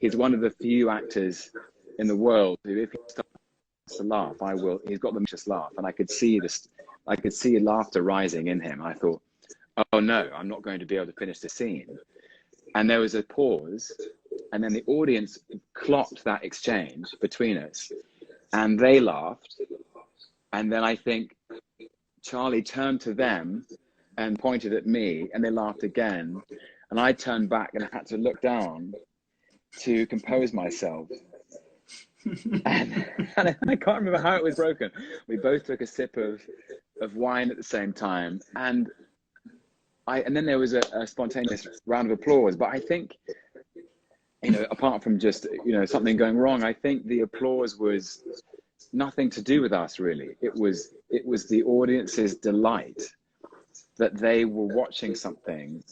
he's one of the few actors in the world who, if he starts to laugh, he's got the most laugh. And I could see laughter rising in him. I thought, oh no, I'm not going to be able to finish the scene. And there was a pause, and then the audience clocked that exchange between us, and they laughed. And then I think Charlie turned to them and pointed at me, and they laughed again. And I turned back and I had to look down to compose myself. and I can't remember how it was broken. We both took a sip of wine at the same time, and then there was a spontaneous round of applause. But I think, you know, apart from just, you know, something going wrong, I think the applause was nothing to do with us, really. It was the audience's delight that they were watching something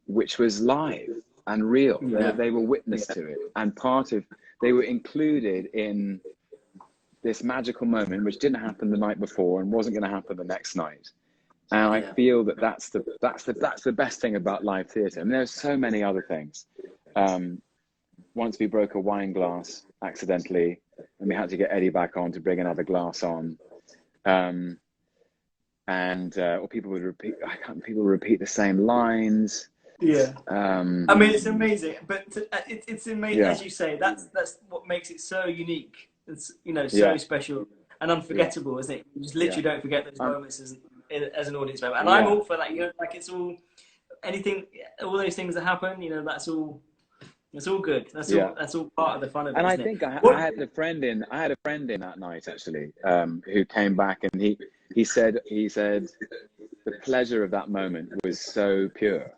which was live and real. They were witness to it, and they were included in this magical moment, which didn't happen the night before and wasn't going to happen the next night. And I feel that that's the best thing about live theatre. And there's so many other things. Once we broke a wine glass accidentally, and we had to get Eddie back on to bring another glass on. Or people would repeat the same lines. Yeah. I mean, it's amazing, but it's amazing, as you say. That's what makes it so unique. It's, you know, so special and unforgettable, isn't it? You just literally don't forget those moments as an audience member. And I'm all for that. You know, like it's all all those things that happen. You know, that's all. It's all good. That's all part of the fun of it. And I think I had a friend in that night actually, who came back, and he said the pleasure of that moment was so pure,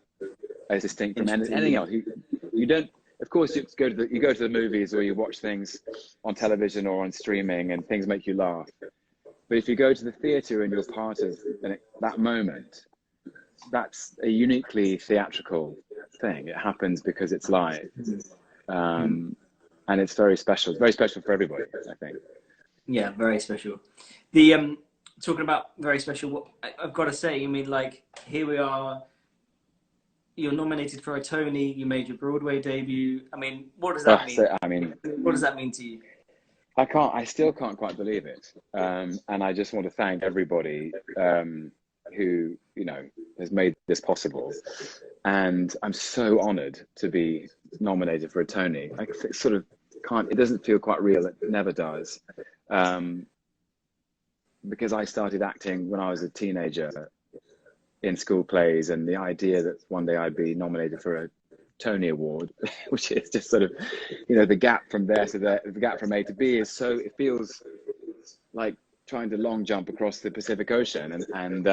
as distinct from anything else. You don't, of course, you go to the movies, or you watch things on television or on streaming, and things make you laugh. But if you go to the theatre and you're part of that moment, that's a uniquely theatrical thing. It happens because it's live, and it's very special. It's very special for everybody, I think. Yeah, very special. The talking about very special, what I've got to say, I mean, like, here we are. You're nominated for a Tony. You made your Broadway debut. I mean, what does that mean? What does that mean to you? I still can't quite believe it. And I just want to thank everybody who, you know, has made this possible. And I'm so honored to be nominated for a Tony. I sort of can't, it doesn't feel quite real. It never does. Because I started acting when I was a teenager in school plays, and the idea that one day I'd be nominated for a Tony Award, which is just sort of, you know, the gap from there to the gap from A to B is so, it feels like trying to long jump across the Pacific Ocean. And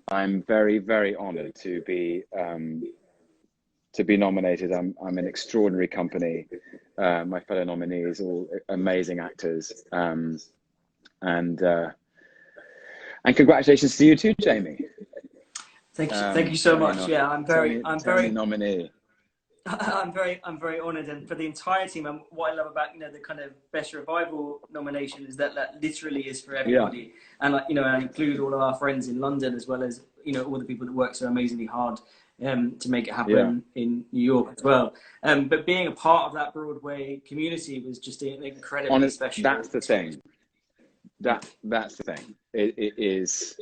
I'm very, very honored to be nominated. I'm an extraordinary company. My fellow nominees, all amazing actors. And congratulations to you too, Jamie. Thank you so much. Yeah, I'm very nominee. I'm very honoured, and for the entire team. And what I love about, you know, the kind of Best Revival nomination is that literally is for everybody. Yeah. And, like, you know, I include all of our friends in London, as well as, you know, all the people that work so amazingly hard to make it happen in New York as well. But being a part of that Broadway community was just incredibly special. That's the thing. That's the thing. It is.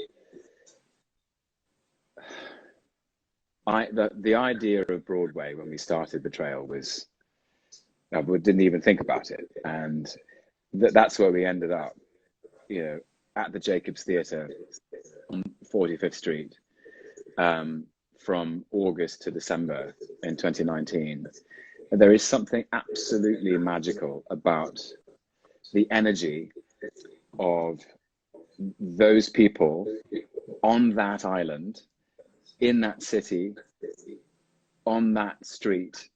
The idea of Broadway when we started Betrayal was, we didn't even think about it, and that's where we ended up, you know, at the Jacobs Theatre on 45th Street, from August to December in 2019. And there is something absolutely magical about the energy of those people on that island, in that city, on that street,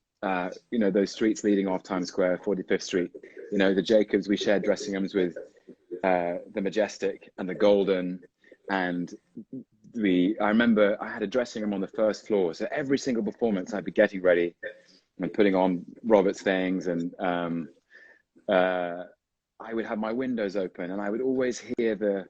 you know, those streets leading off Times Square, 45th Street, you know, the Jacobs, we shared dressing rooms with the Majestic and the Golden. And I remember I had a dressing room on the first floor. So every single performance I'd be getting ready and putting on Robert's things. And I would have my windows open, and I would always hear the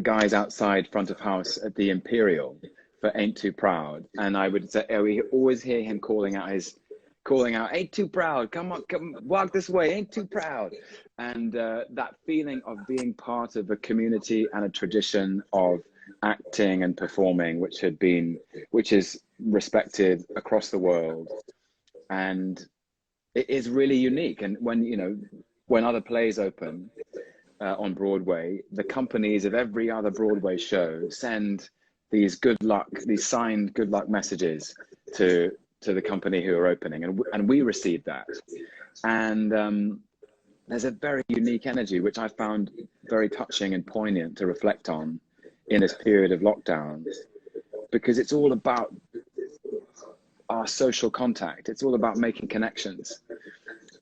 guys outside front of house at the Imperial for Ain't Too Proud. And I would say, we always hear him calling out his calling out, "Ain't too proud, come on, come walk this way, ain't too proud." And that feeling of being part of a community and a tradition of acting and performing, which is respected across the world. And it is really unique. And when other plays open on Broadway, the companies of every other Broadway show send these signed good luck messages to the company who are opening, and we receive that. And there's a very unique energy, which I found very touching and poignant to reflect on in this period of lockdown, because it's all about our social contact. It's all about making connections.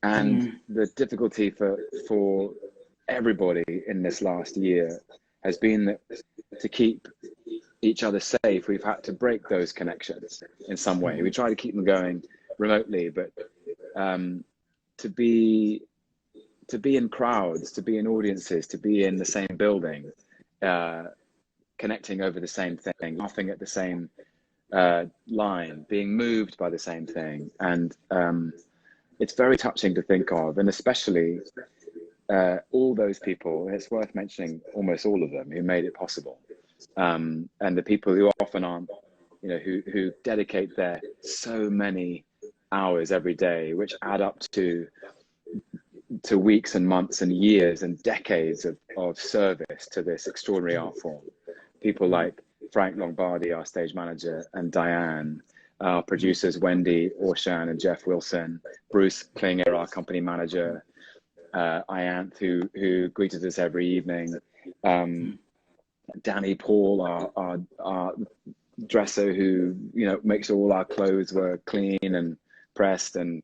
And the difficulty for everybody in this last year has been that to keep each other safe, we've had to break those connections in some way. We try to keep them going remotely, but to be in crowds, to be in audiences, to be in the same building, connecting over the same thing, laughing at the same line, being moved by the same thing. And it's very touching to think of, and especially all those people, and it's worth mentioning almost all of them who made it possible. And the people who often aren't, who dedicate their so many hours every day, which add up to weeks and months and years and decades of service to this extraordinary art form. People like Frank Lombardi, our stage manager, and Diane, our producers, Wendy, Orshan, and Jeff Wilson, Bruce Klinger, our company manager, Ianth, who greeted us every evening, Danny Paul, our dresser, who makes sure all our clothes were clean and pressed, and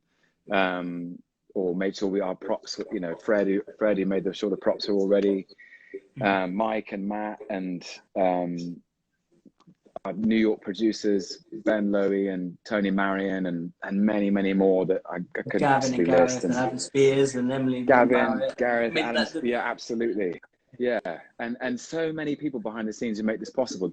or made sure our props, Freddie made sure the props were all ready. Mike and Matt, and our New York producers, Ben Lowy and Tony Marion, and many, many more that I couldn't possibly list. And Adam Spears and Emily. Gareth, Adam, yeah, absolutely. Yeah. And so many people behind the scenes who make this possible.